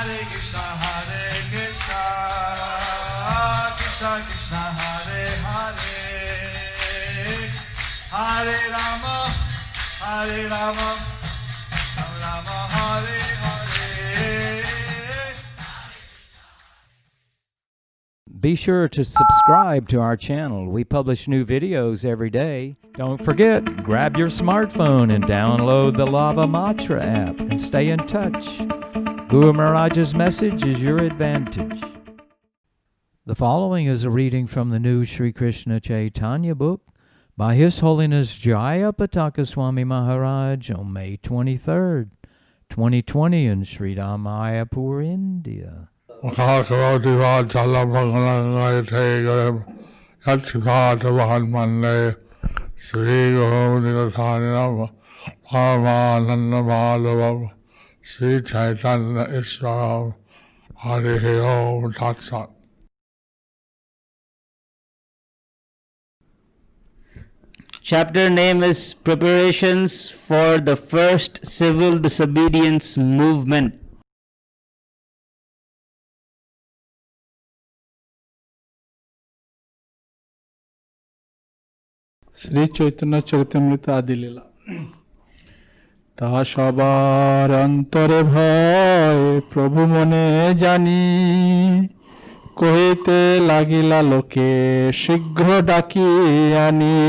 Krishna Krishna Hare Hare Hare Rama Rama Hare Hare. Be sure to subscribe to our channel. We publish new videos every day. Don't forget, grab your smartphone and download the Lava Matra app and stay in touch. Guru Maharaj's message is your advantage. The following is a reading from the new Sri Krishna Caitanya Book by His Holiness Jayapataka Swami Maharaj on May 23rd, 2020 in Sri Mayapur, India. Sri Chaitanya Ishwaram Hare Om Tat Sat. Chapter name is Preparations for the First Civil Disobedience Movement. Sri Chaitanya Charitamrita Adilila. তা সবার অন্তরে ভয় প্রভু মনে জানি কহিতে লাগিলা লোকে শীঘ্র ডাকি আনি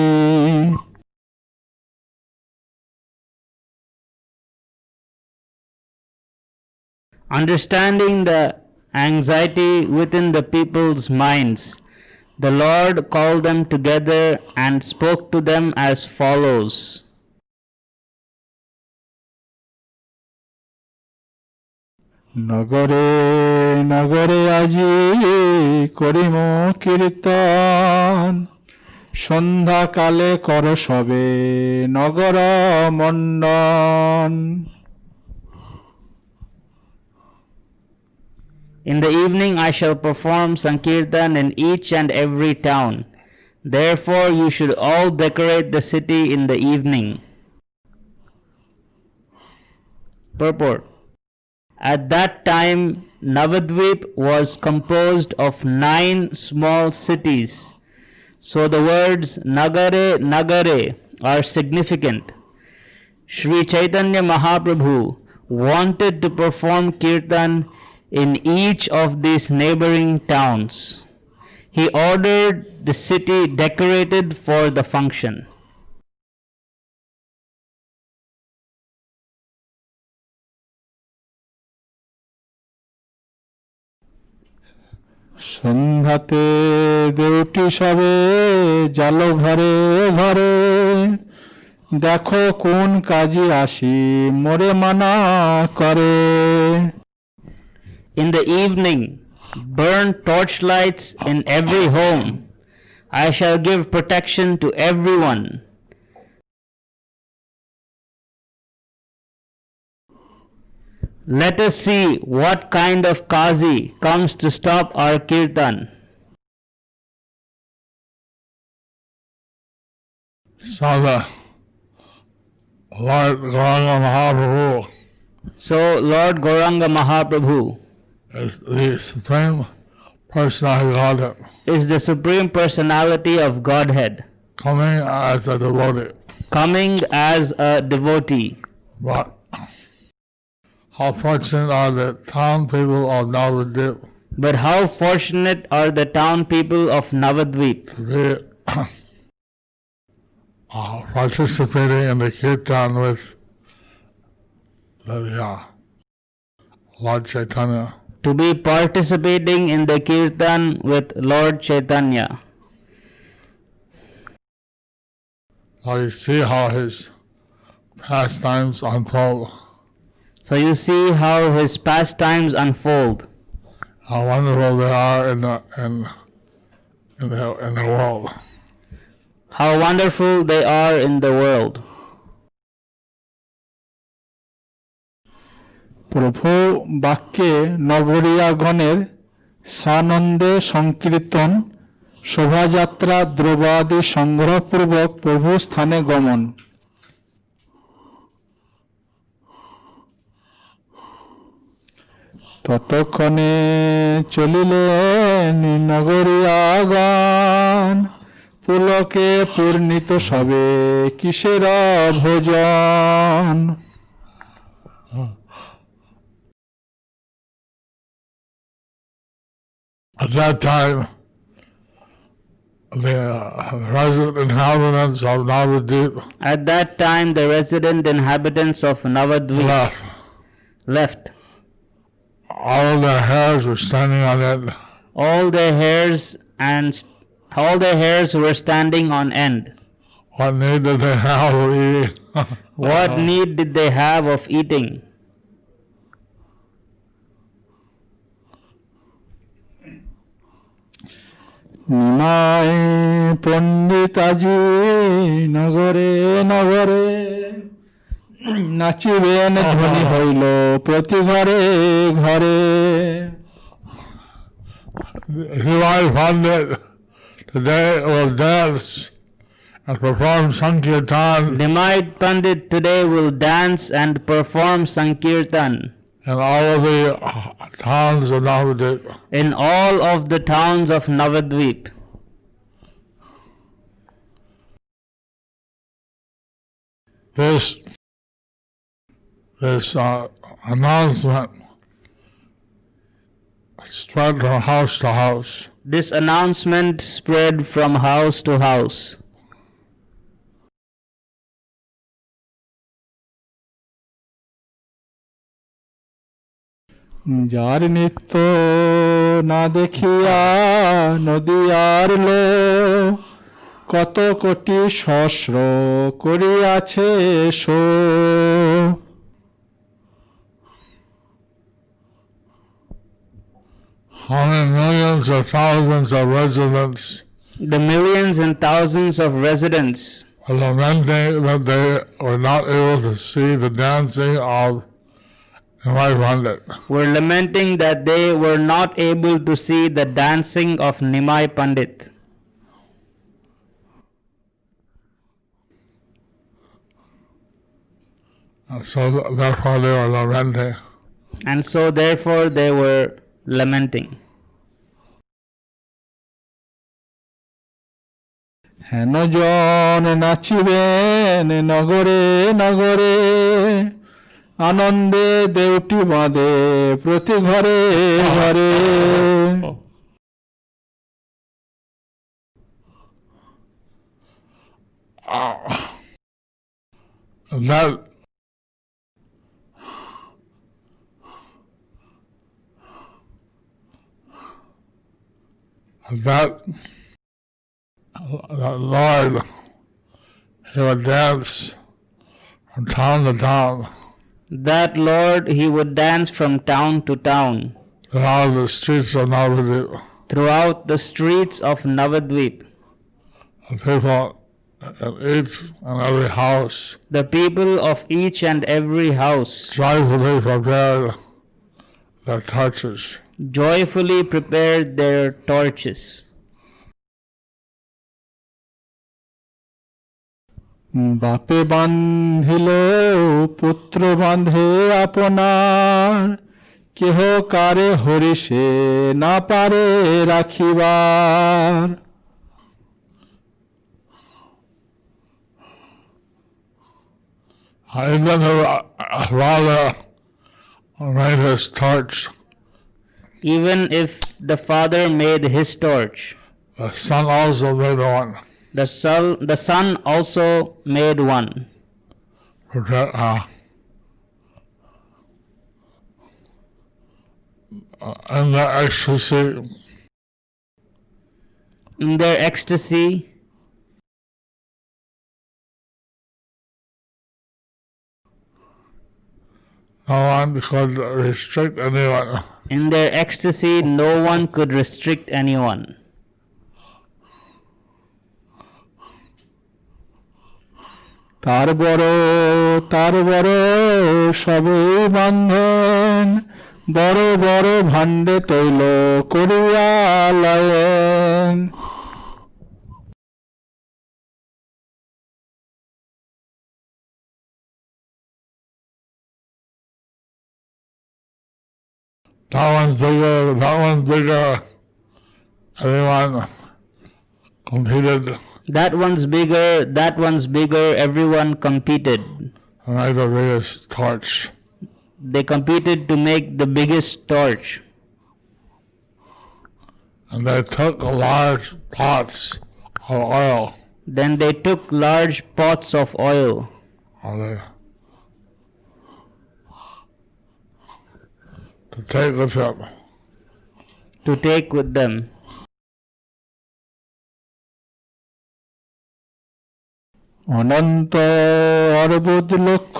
Understanding the anxiety within the people's minds, the Lord called them together and spoke to them as follows. নগরে নগরে আজি করিম কীর্তন সন্ধ্যাকালে কর সবে নগর Mandan In the evening I shall perform Sankirtan in each and every town. Therefore you should all decorate the city in the evening. Purport. At that time, Navadvip was composed of 9 small cities. So the words Nagare Nagare are significant. Sri Chaitanya Mahaprabhu wanted to perform Kirtan in each of these neighboring towns. He ordered the city decorated for the function. সন্ধ্যাতে দেউটি সবে জালো ঘরে ঘরে দেখো কোন কাজে আসি মোরে মানা করে In the evening, burn torchlights in every home. I shall give protection to everyone. Let us see what kind of Qazi comes to stop our Kirtan. So the Lord Gauranga Mahaprabhu So Lord Gauranga Mahaprabhu is the Supreme Personality of Godhead, is the Supreme Personality of Godhead, coming as a devotee. coming as a devotee. But how fortunate are the town people of Navadvip But how fortunate are the town people of Navadvip to be participating in the Kirtan with the Lord Chaitanya. to be participating in the Kirtan with Lord Chaitanya. Now you see how his pastimes unfold, So you see how his pastimes unfold, how wonderful they are in the world. how wonderful they are in the world. প্রভু বাক্যে নগরীয়াগণের সানন্দে সংকীর্তন শোভাযাত্রা দ্রব্যাদি সংগ্রহপূর্বক প্রভু স্থানে গমন ততক্ষণে চলিলেন নগরিয়াগণ, পুলকে পূর্ণিত সবে কিসের ভোজন। At that time, the resident inhabitants of Navadvip At that time, the resident inhabitants of Navadvip left. All their hairs were standing on it. All their hairs were standing on end. What need did they have of eating? What need did they have of eating? Nimai পণ্ডিতাজি নগরে নগরে, নাচিবেন ধ্বনি হইল প্রতি ঘরে ঘরে। Nimai Pandit today will dance and perform Sankirtan Nimai Pandit today will dance and perform Sankirtan in all of the towns of Navadvip. in all of the towns of Navadvip. This announcement spread from house to house. This announcement spread from house to house. যার নিত্য না দেখিয়া নদীয়ার লো, কত কোটি সহস্র করিয়াছে show. How many millions or thousands of residents The millions and thousands of residents are lamenting that they were not able to see the dancing of Nimai Pandit. were lamenting that they were not able to see the dancing of Nimai Pandit. And so therefore they were lamenting. And so therefore they were lamenting. হেন জন নাচিবেন নগরে নগরে, আনন্দে দেউটি বাঁধে প্রতি ঘরে ঘরে। That Lord, he would dance from town to town, That Lord, he would dance from town to town, around the streets of Navadvip. throughout the streets of Navadvip. The people in each and every house The people of each and every house joyfully prepared their torches. joyfully prepared their torches. বাপে বান্ধিল পুত্র বাঁধে আপনার, কেহ কারে হরিষে না পারে রাখিবার। Even the father made his torch, Even if the father made his torch, the son also made one. the son also made one. And the ecstasy, In their ecstasy, no one could restrict anyone. in their ecstasy, no one could restrict anyone. তার বড় সবেই বান্ধন, বড় বড় ভাণ্ডে তৈল করিয়া লয়েন। That one's bigger, that one's bigger. Everyone competed That one's bigger, that one's bigger. Everyone competed. to make the biggest torch. They competed to make the biggest torch. And they took large pots of oil. Then they took large pots of oil To take with them. to take with them. অনন্ত অর্বুদ লক্ষ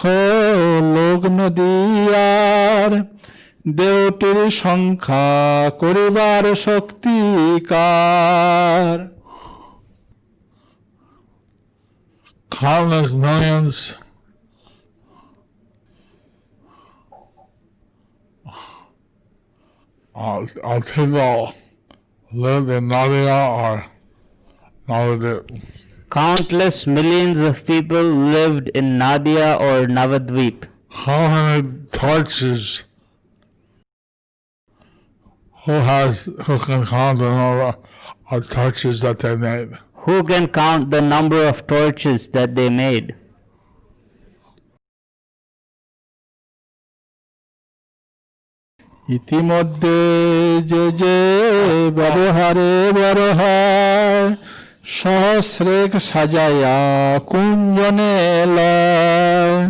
লোক নদীয়ার দেওটির সংখ্যা করিবার শক্তিকার Countless millions of people live in Nadia or Navadip. Countless millions of people lived in Nadia or Navadvip. How many torches? Who can count the number of torches that they made? Who can count the number of torches that they made? ইতিমধ্যে যে যে ব্যবহারে বড় হয় সহস্রেক সাজাইয়া কুঞ্জনে লয়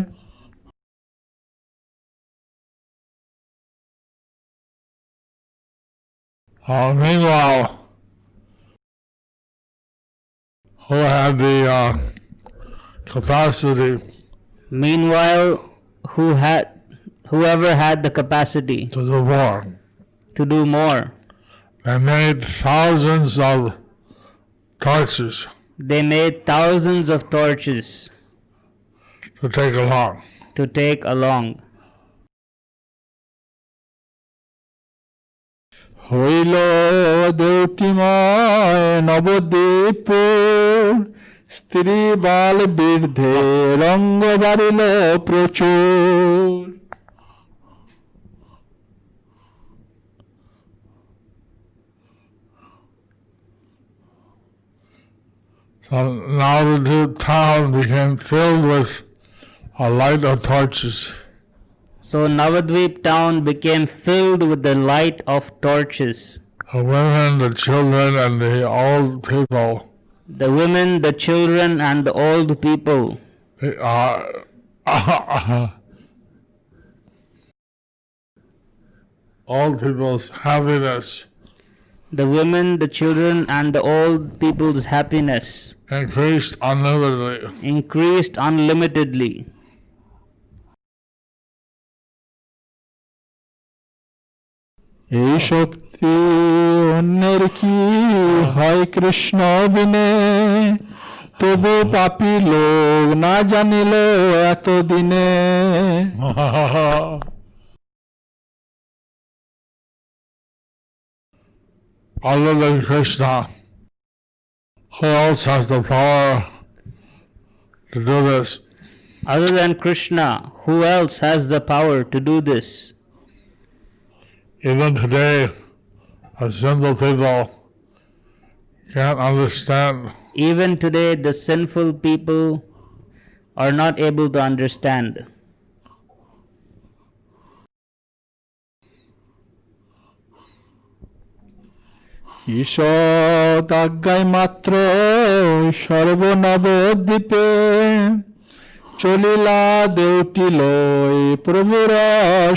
Meanwhile, who had the capacity Meanwhile, whoever had the capacity to do more? to do more, They made thousands of torches they made thousands of torches to take along. to take along. হইল দেউটিময় নবদ্বীপপুর স্ত্রী বাল বৃদ্ধে রঙ্গ বাড়িল প্রচুর So now the town became filled with a light of torches. So Navadvip town became filled with the light of torches. The women, the children, and the old people, The women, the children, and the old people. they, old people's happiness The women, the children, and the old people's happiness increased unlimitedly. increased unlimitedly. এই শক্তি অন্যের কি হয় কৃষ্ণ বিনে তবু পাপী লোক না জানিল এতদিনে Other than Krishna, who else has the power to do this? Other than Krishna, who else has the power to do this? Even today, as simple people can't understand. Even today, the sinful people are not able to understand. ঈষৎ আজ্ঞায় মাত্র সর্বনবদ্বীপে চলিলা দেউটি লই প্রভুর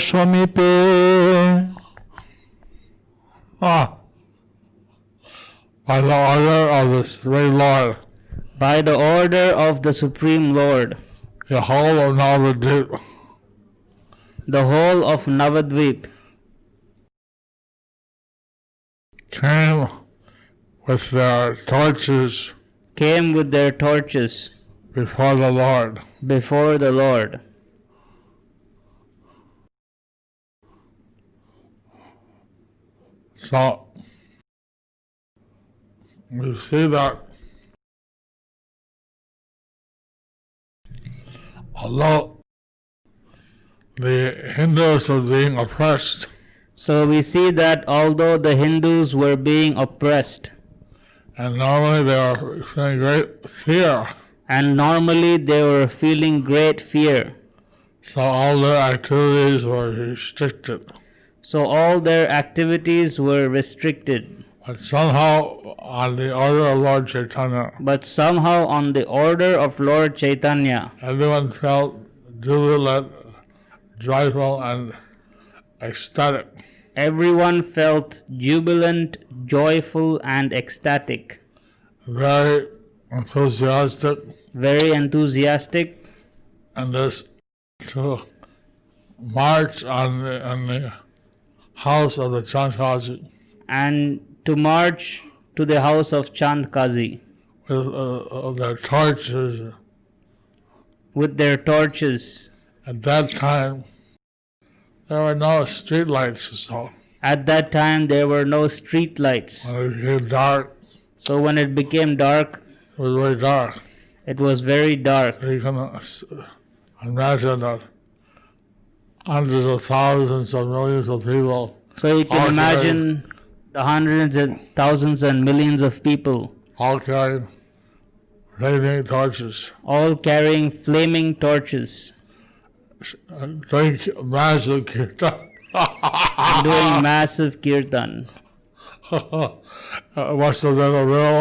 সমীপে By the order of the Supreme Lord, By the order of the Supreme Lord, the whole of Navadvip the whole of Navadvip came with their torches came with their torches before the Lord. before the Lord. So you see that although the Hindus were being oppressed, So we see that although the Hindus were being oppressed, and normally they were feeling great fear, and normally they were feeling great fear, so all their activities were restricted. so all their activities were restricted. But somehow, on the order of Lord Chaitanya, But somehow on the order of Lord Chaitanya, everyone felt jubilant, joyful, and ecstatic. everyone felt jubilant, joyful, and ecstatic, Very enthusiastic, very enthusiastic, and this to march on the house of the Chandkazi and to march to the house of Chandkazi with their torches. with their torches. At that time, there were no street lights, so At that time there were no street lights. when it became dark, So when it became dark, it was very dark. it was very dark. You can imagine that hundreds of thousands of millions of people So you can all imagine the hundreds and thousands and millions of people all carrying flaming torches, all carrying flaming torches, doing massive kirtan. doing massive kirtan. It must have been a real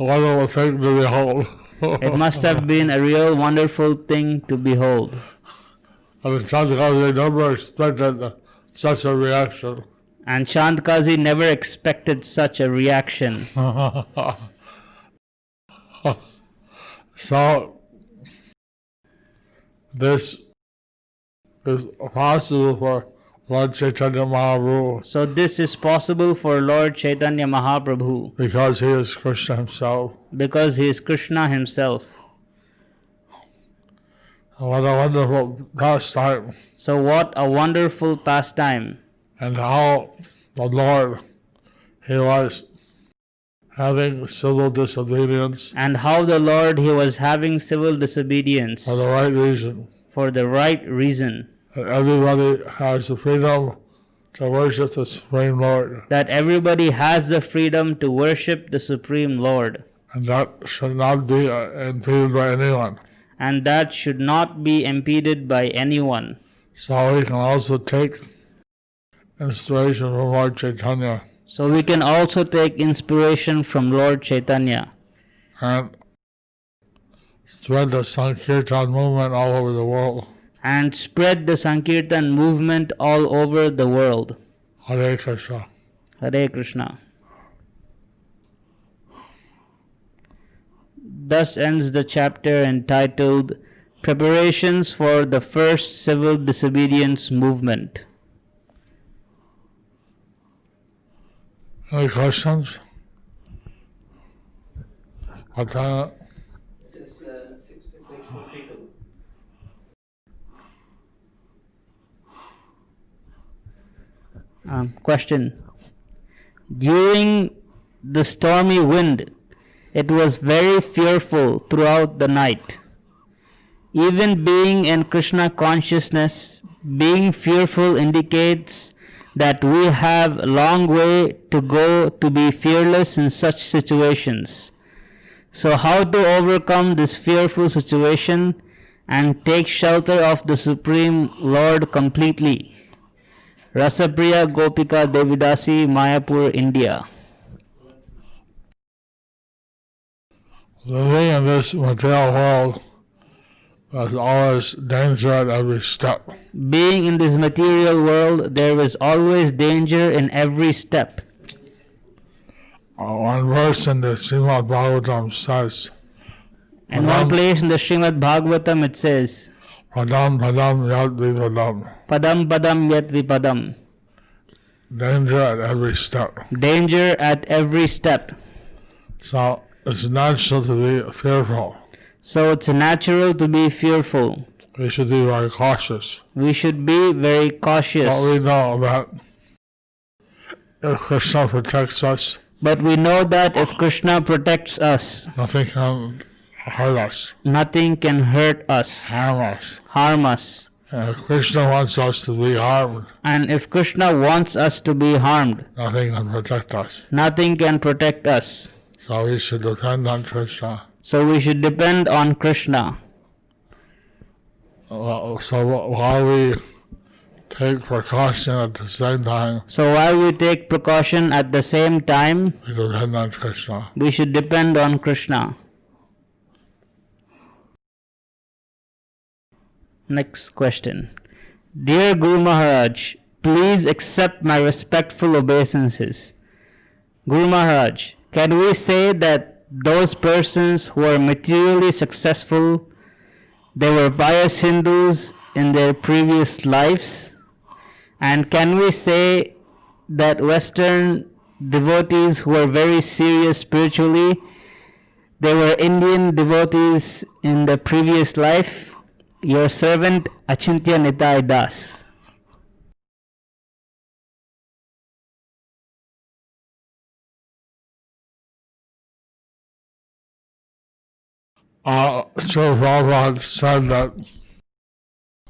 wonderful thing to behold. It must have been a real wonderful thing to behold. And the Chandkazi never expected such a reaction. And Chandkazi never expected such a reaction. So, this is possible for Lord Chaitanya Mahaprabhu So this is possible for Lord Chaitanya Mahaprabhu because he is Krishna himself. because he is Krishna himself. What a wonderful pastime. So what a wonderful pastime. And how the Lord, he was having civil disobedience And how the Lord, he was having civil disobedience for the right reason. for the right reason. That everybody has the freedom to worship the Supreme Lord. That everybody has the freedom to worship the Supreme Lord. And that should not be impeded by anyone. And that should not be impeded by anyone. So we can also take inspiration from Lord Chaitanya So we can also take inspiration from Lord Chaitanya and spread the Sankirtan movement all over the world. and spread the Sankirtan movement all over the world. Hare Krishna. Hare Krishna. Thus ends the chapter entitled Preparations for the First Civil Disobedience Movement. Any questions? What time? Question. During the stormy wind, it was very fearful throughout the night. Even being in Krishna consciousness, being fearful indicates that we have a long way to go to be fearless in such situations. So how to overcome this fearful situation and take shelter of the Supreme Lord completely? Rasapriya Gopika Devidasi, Mayapur, India. Living in this material world, there's always danger at every step. Being in this material world, there is always danger in every step. One verse in the Srimad Bhagavatam says, In one place in the Srimad Bhagavatam it says, Padam padam yad vipadam. Padam padam yat vipadam. Danger at every step. Danger at every step. So it's natural to be fearful. So it's natural to be fearful. We should be very cautious. We should be very cautious. But we know that if Krishna protects us, But we know that if Krishna protects us, nothing can hurt us, nothing can hurt us, harm us. harm us. And if Krishna wants us to be harmed, And if Krishna wants us to be harmed, nothing can protect us. nothing can protect us. So we should depend on Krishna. So we should depend on Krishna. So while we take precaution at the same time, So while we take precaution at the same time, we depend on Krishna. we should depend on Krishna. Next question. Dear Guru Maharaj, please accept my respectful obeisances. Guru Maharaj, can we say that those persons who are materially successful, they were pious Hindus in their previous lives? And can we say that Western devotees who are very serious spiritually, they were Indian devotees in the previous life? Your servant Achintya Nitai Das. Srila Prabhupada said that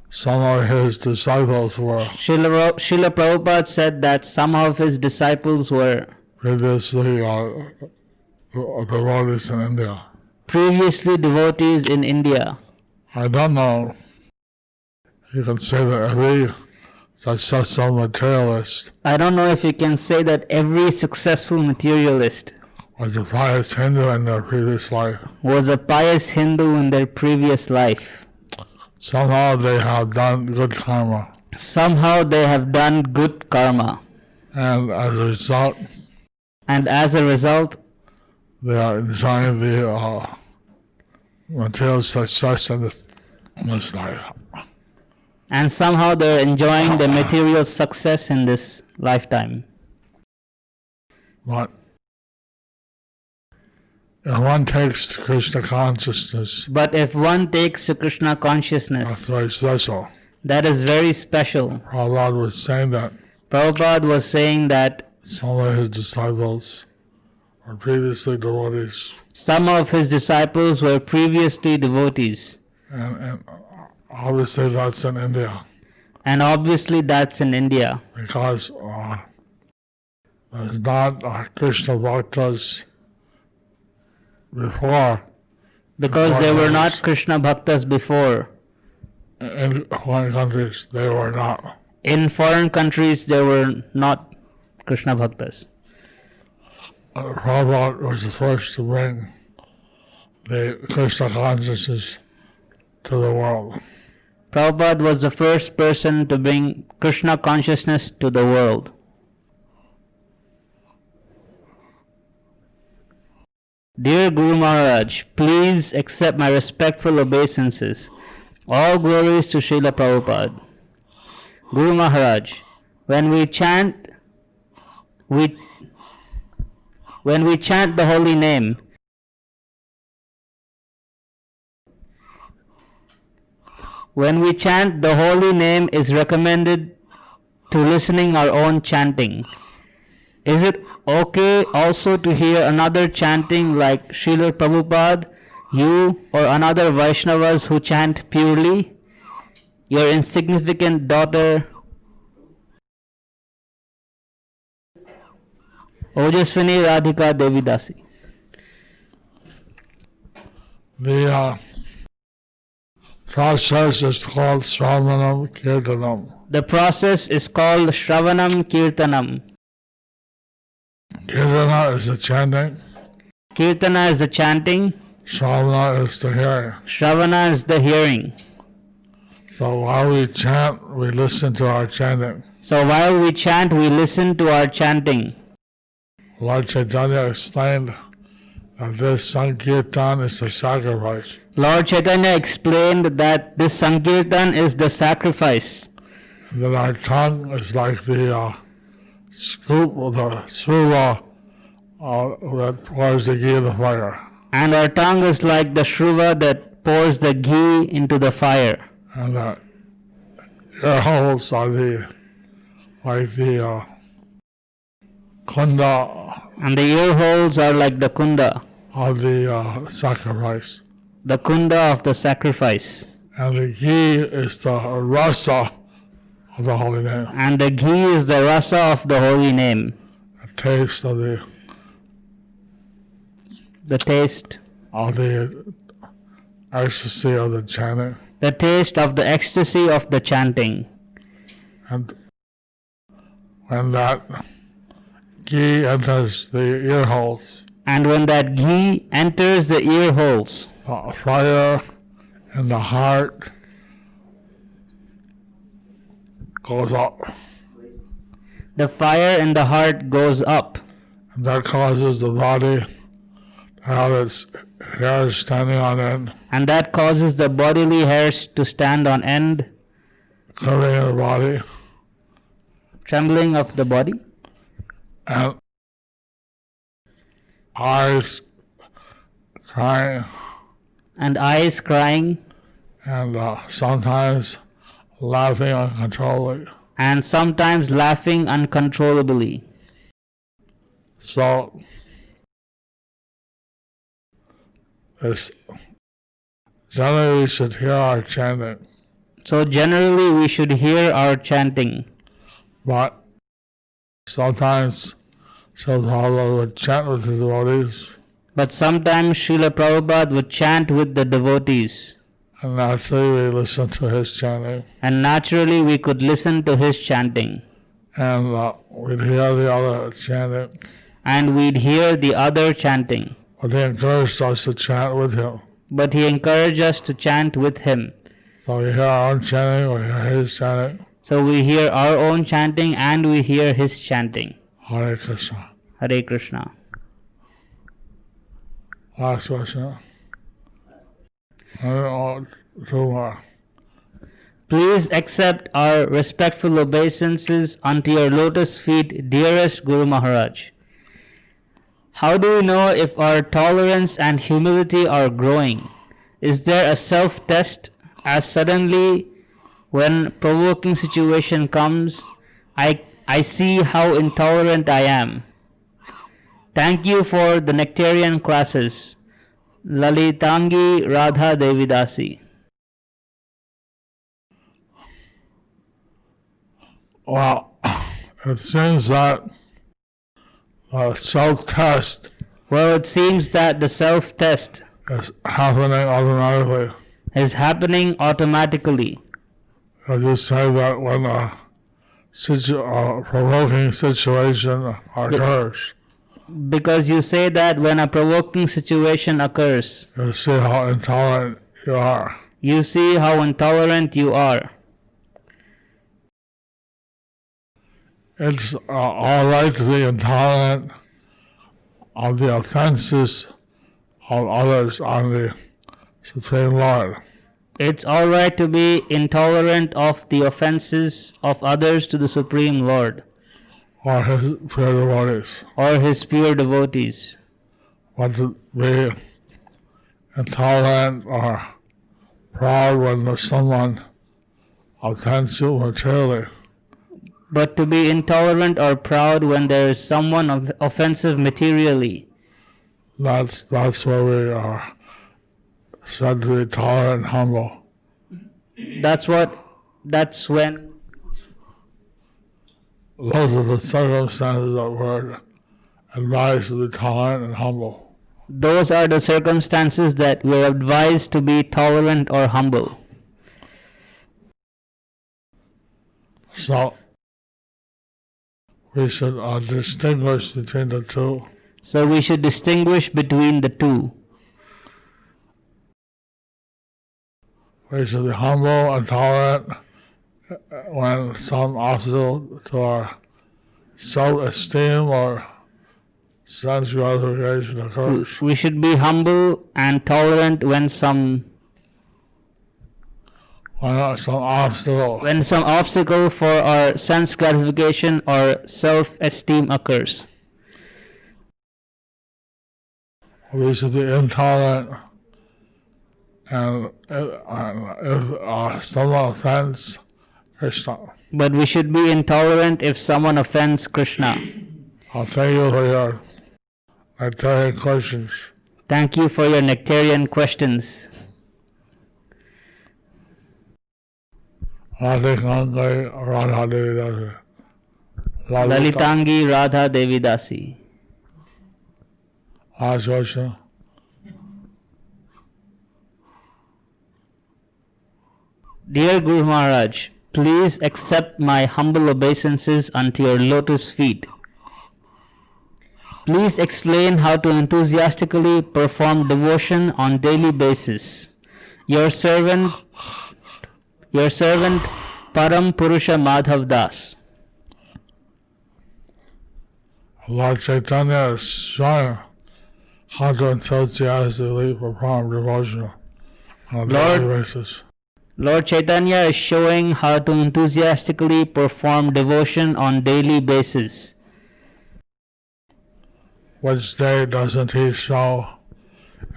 some of his disciples were Srila Prabhupada said that some of his disciples were previously devotees in India. previously devotees in India. I don't know. You can say that every successful materialist I don't know if you can say that every successful materialist was a pious Hindu in their previous life. was a pious Hindu in their previous life. Somehow they have done good karma. Somehow they have done good karma. And as a result, they are enjoying the material success in this life. And somehow they're enjoying the material success in this lifetime. But if one takes Krishna consciousness, But if one takes to Krishna that's consciousness, very special. that is very special. Prabhupada was saying that Prabhupada was saying that some of his disciples were previously devotees, some of his disciples were previously devotees. and obviously that's in India, And obviously that's in India. because there's not Krishna bhaktas before. Because they were not Krishna bhaktas before. In foreign countries, they were not. In foreign countries, there were not Krishna bhaktas. Prabhupada was the first to bring the Krishna consciousness to the world. Prabhupada was the first person to bring Krishna consciousness to the world. Dear Guru Maharaj, please accept my respectful obeisances. All glories to Srila Prabhupada. Guru Maharaj, when we chant the holy name, the holy name is recommended to listening our own chanting. Is it okay also to hear another chanting like Srila Prabhupada, you or another Vaishnavas who chant purely? Your insignificant daughter Ojaswini Radhika Devi Dasi. The process is called Shravanam Kirtanam. The process is called Shravanam Kirtanam. Kirtana is the chanting, Kirtana is the chanting, Shravana is the hearing. Shravana is the hearing. So while we chant, we listen to our chanting. So while we chant, we listen to our chanting. Lord Chaitanya explained that this Sankirtan is the sacrifice. Lord Chaitanya explained that this Sankirtan is the sacrifice. That our tongue is like the scoop of the sruva that pours the ghee in the fire. And our tongue is like the shruva that pours the ghee into the fire. And the ear holes are like the kunda And the ear holes are like the kunda, of the sacrifice. the kunda of the sacrifice. And the ghee is the rasa of the holy name, And the ghee is the rasa of the holy name, the taste of the taste, the ecstasy of the chanting. the taste of the ecstasy of the chanting. And when that ghee enters the ear holes, And when that ghee enters the ear holes, the fire in the heart goes up. the fire in the heart goes up. And that causes the body to have its hairs standing on end, And that causes the bodily hairs to stand on end, covering the body, trembling of the body, and eyes crying, and eyes crying, and sometimes laughing uncontrollably. and sometimes laughing uncontrollably. So it's generally we should hear our chanting, So generally we should hear our chanting. but sometimes Srila Prabhupada would chant with his devotees, But sometimes Srila Prabhupada would chant with the devotees, and naturally we listen to his chanting, and naturally we could listen to his chanting, and we'd hear the other chanting, and we'd hear the other chanting. but he encouraged us to chant with him. But he encouraged us to chant with him. So we hear our own chanting, we hear his chanting. So we hear our own chanting and we hear his chanting. Hare Krishna. Hare Krishna. Last question. Two more. Please accept our respectful obeisances unto your lotus feet, dearest Guru Maharaj. How do we know if our tolerance and humility are growing? Is there a self-test? As suddenly, when provoking situation comes, I see how intolerant I am. Thank you for the nectarian classes. Lalitangi Radha Devidasi. Well, it seems that the self-test Well, it seems that the self-test is happening automatically. is happening automatically. As you say that when a provoking situation occurs, Because you say that when a provoking situation occurs, you see how intolerant you are. you see how intolerant you are. It's all right to be intolerant of the offenses of others on the Supreme Lord, It's alright to be intolerant of the offenses of others to the Supreme Lord or his pure devotees. or his pure devotees. But to be intolerant or proud when someone offends you materially, But to be intolerant or proud when there is someone offensive materially, that's where we are said to be tolerant and humble. that's when Those are the circumstances that we're advised to be tolerant and humble. those are the circumstances that we're advised to be tolerant or humble. So we should distinguish between the two. So we should distinguish between the two. We should be humble and tolerant when some obstacle to our self-esteem or sense gratification occurs. We should be humble and tolerant when some obstacle for our sense gratification or self-esteem occurs. We should be intolerant, and if someone offends Krishna. But we should be intolerant if someone offends Krishna. Thank you for your nectarian questions. Thank you for your nectarian questions. Lalitangai Radha Devi Dasi. Lalitangi Radha Devi Dasi. Last question. Dear Guru Maharaj, please accept my humble obeisances unto your lotus feet. Please explain how to enthusiastically perform devotion on daily basis. Your servant Param Purusha Madhav Das. Lord Chaitanya is showing how to enthusiastically perform devotion on a daily basis. Lord Chaitanya is showing how to enthusiastically perform devotion on daily basis. Which day doesn't he show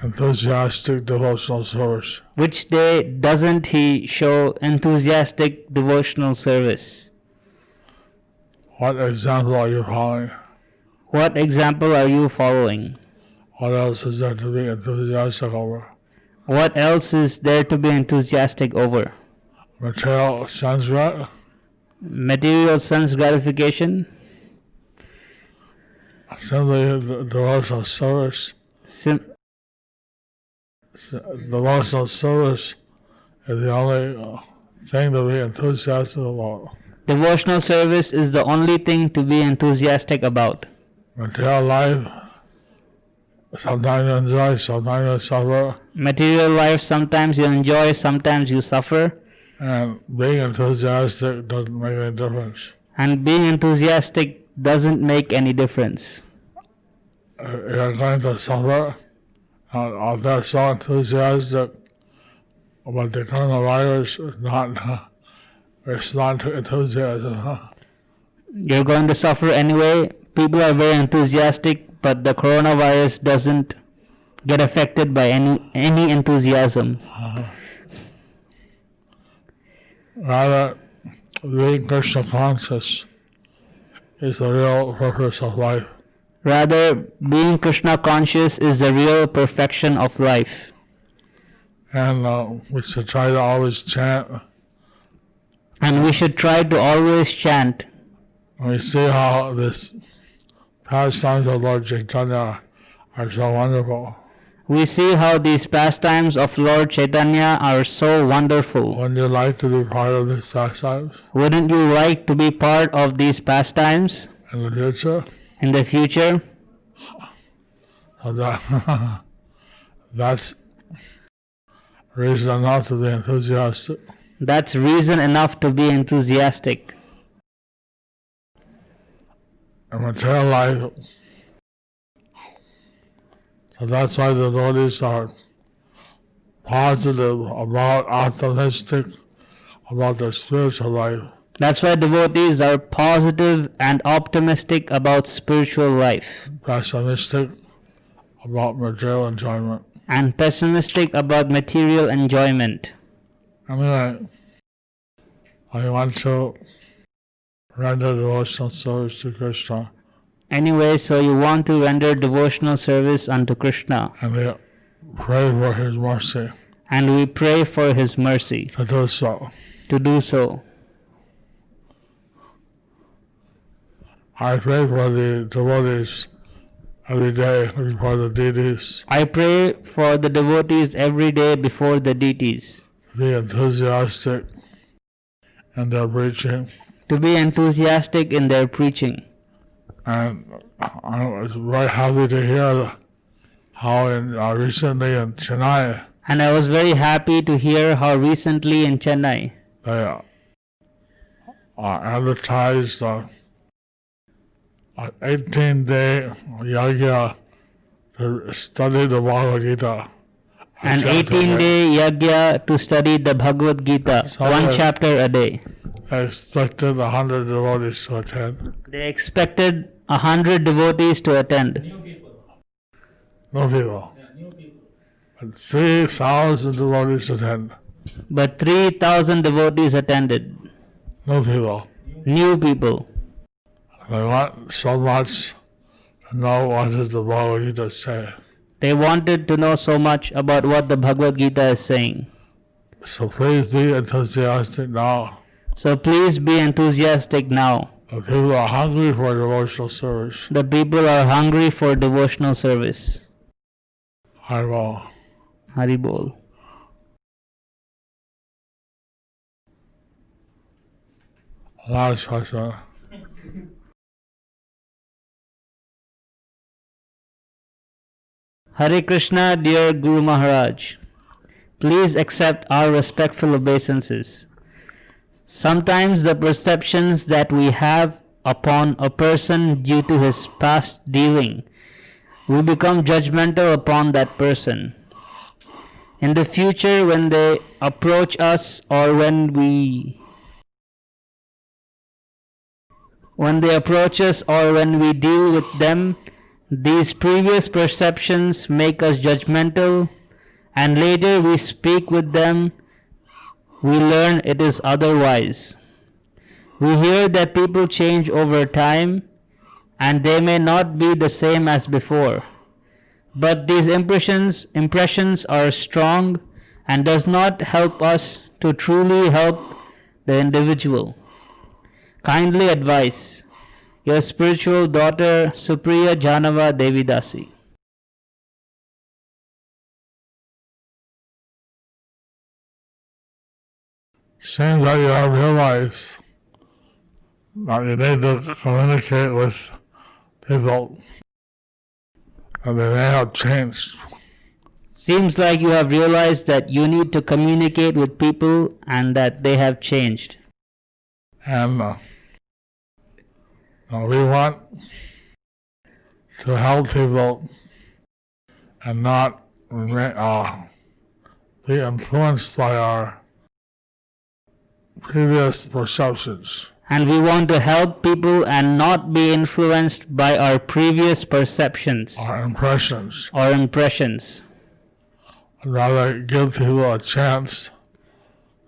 enthusiastic devotional service? Which day doesn't he show enthusiastic devotional service? What example are you following? What example are you following? What else is there to be enthusiastic over? What else is there to be enthusiastic over? Material sense gratification? Material sense gratification? Simply the devotional service. Devotional service is the only thing to be enthusiastic about. Devotional service is the only thing to be enthusiastic about. Material life, sometimes you enjoy, sometimes you suffer. Material life, sometimes you enjoy, sometimes you suffer. And being enthusiastic doesn't make any difference. And being enthusiastic doesn't make any difference. You're going to suffer. They're so enthusiastic about the coronavirus, it's not to enthusiasm. You're going to suffer anyway. People are very enthusiastic, but the coronavirus doesn't get affected by any enthusiasm. Rather, being Krishna conscious is the real purpose of life. Rather, being Krishna conscious is the real perfection of life. And we should try to always chant. And we should try to always chant. We see how this pastimes of Lord Chaitanya are so wonderful. We see how these pastimes of Lord Chaitanya are so wonderful. Wouldn't you like to be part of these pastimes? Wouldn't you like to be part of these pastimes in the future? In the future? So that's reason enough to be enthusiastic. That's reason enough to be enthusiastic. In material life, so that's why the devotees are positive about, optimistic about their spiritual life. That's why devotees are positive and optimistic about spiritual life. Pessimistic about material enjoyment. And pessimistic about material enjoyment. Anyway, I want to render devotional service to Krishna. Anyway, so you want to render devotional service unto Krishna. And we pray for His mercy. And we pray for His mercy. To do so. To do so. I pray for the devotees every day before the deities. I pray for the devotees every day before the deities. Be enthusiastic in their preaching. To be enthusiastic in their preaching. And I was very happy to hear how recently in Chennai. And I was very happy to hear how recently in Chennai They advertised an 18-day yajna to study the Bhagavad Gita. An 18-day yajna to study the Bhagavad Gita, one chapter a day. They expected 100 devotees to attend. They expected 100 devotees to attend. New people. Yeah, new people. But 3,000 devotees attend. But 3,000 devotees attended. New people. New people. They want so much to know what does the Bhagavad Gita say. They wanted to know so much about what the Bhagavad Gita is saying. So please be enthusiastic now. So please be enthusiastic now. The people are hungry for devotional service. The people are hungry for devotional service. I will. Hari Bol. Last question. Hare Krishna, dear Guru Maharaj. Please accept our respectful obeisances. Sometimes the perceptions that we have upon a person due to his past dealing, we become judgmental upon that person. In the future, when they approach us or when they approach us or when we deal with them, these previous perceptions make us judgmental, and later we speak with them, we learn it is otherwise. We hear that people change over time and they may not be the same as before. But these impressions are strong and does not help us to truly help the individual. Kindly advise. Your spiritual daughter, Supriya Janava Devidasi. Seems like you have realized that you need to communicate with people and they may have changed. Seems like you have realized that you need to communicate with people and that they have changed. And we want to help people and not be influenced by our previous perceptions. And we want to help people and not be influenced by our previous perceptions Or impressions. or impressions. I'd rather give people a chance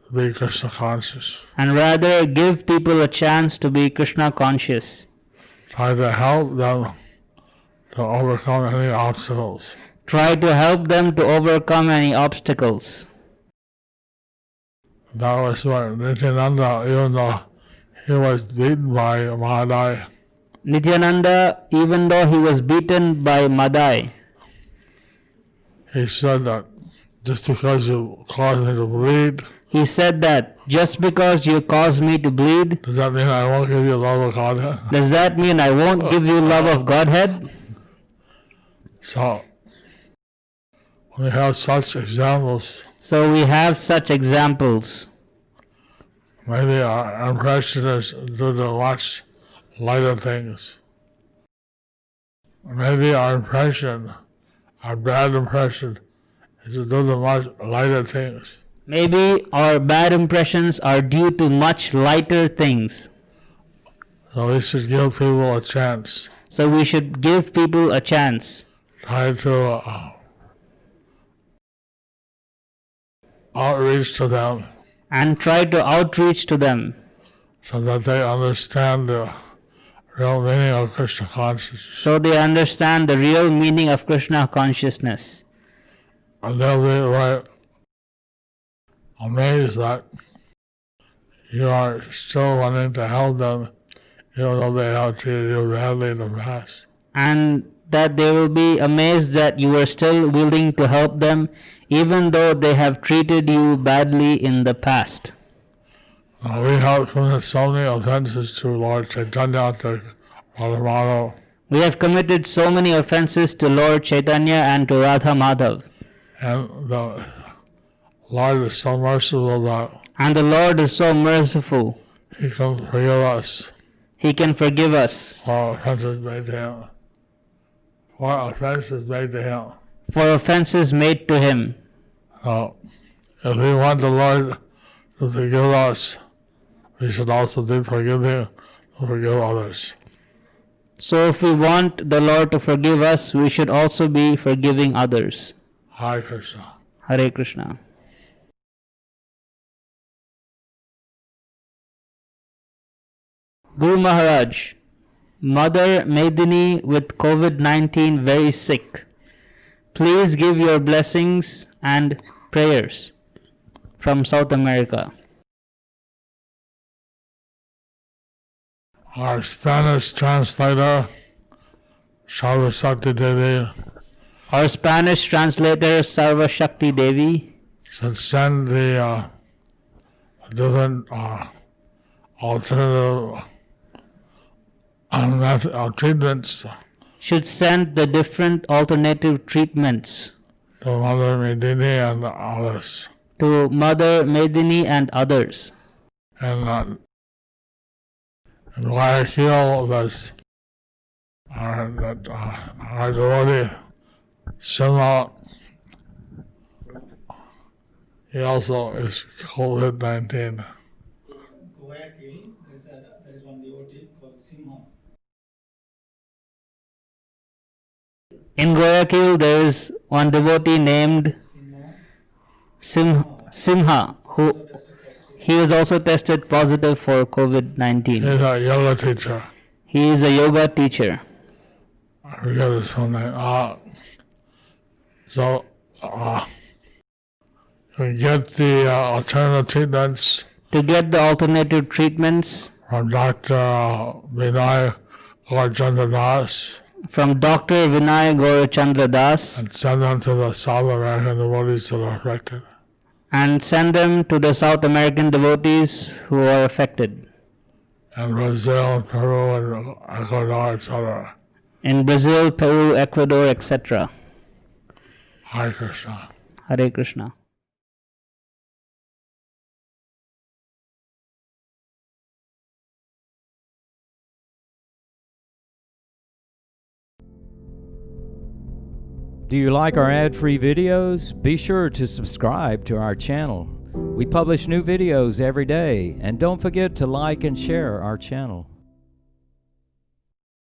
to be Krishna conscious. And rather give people a chance to be Krishna conscious. Try to help them to overcome any obstacles. Try to help them to overcome any obstacles. That was what Nityananda, even though he was beaten by Madai, Nityananda, even though he was beaten by Madai, he said that just because you caused me to bleed, he said that just because you caused me to bleed, does that mean I won't give you love of Godhead? does that mean I won't give you love of Godhead? So, when we have such examples, So we have such examples. maybe our impression is due to much lighter things. Maybe our impression, our bad impression, is due to much lighter things. Maybe our bad impressions are due to much lighter things. So we should give people a chance. So we should give people a chance. Try to outreach to them And try to outreach to them so that they understand the real meaning of Krishna consciousness. so they understand the real meaning of Krishna consciousness. And they'll be right amazed that you are still wanting to help them even though they have treated you badly in the past. And that they will be amazed that you are still willing to help them even though they have treated you badly in the past. We have committed so many offenses to Lord Chaitanya, to Radha. We have committed so many offenses to Lord Chaitanya and to Radha Madhav. And the Lord is so merciful that And the Lord is so merciful. He can forgive us He can forgive us for offenses made to Him. For offenses made to Him. for offenses made to Him. So, if we want the Lord to forgive us, we should also be forgiving to forgive others. So if we want the Lord to forgive us, we should also be forgiving others. Hare Krishna. Hare Krishna. Guru Maharaj, Mother Medini with COVID-19 very sick. Please give your blessings and prayers from South America. our Spanish translator, Sarva Shakti Devi, Our Spanish translator Sarva Shakti Devi should send the different alternative treatments should send the different alternative treatments to Mother Medini and others. to Mother Medini and others. And in Guayaquil, there's our devotee, Sima. He also is COVID-19. Guayaquil, there is one devotee called Simha. In Guayaquil, there is one devotee named Simha, who he is also tested positive for COVID-19. He's a yoga teacher. He is a yoga teacher. I forget his full name. So, you get the alternative treatments To get the alternative treatments from Dr. Vinay Gaurchandra Das from Dr. Vinay Gaurachandra Das and send them to the South American devotees that are affected. and send them to the South American devotees who are affected And Brazil, Peru, and Ecuador, etc. in Brazil, Peru, Ecuador, etc. Hare Krishna. Hare Krishna. Do you like our ad-free videos? Be sure to subscribe to our channel. We publish new videos every day, and don't forget to like and share our channel.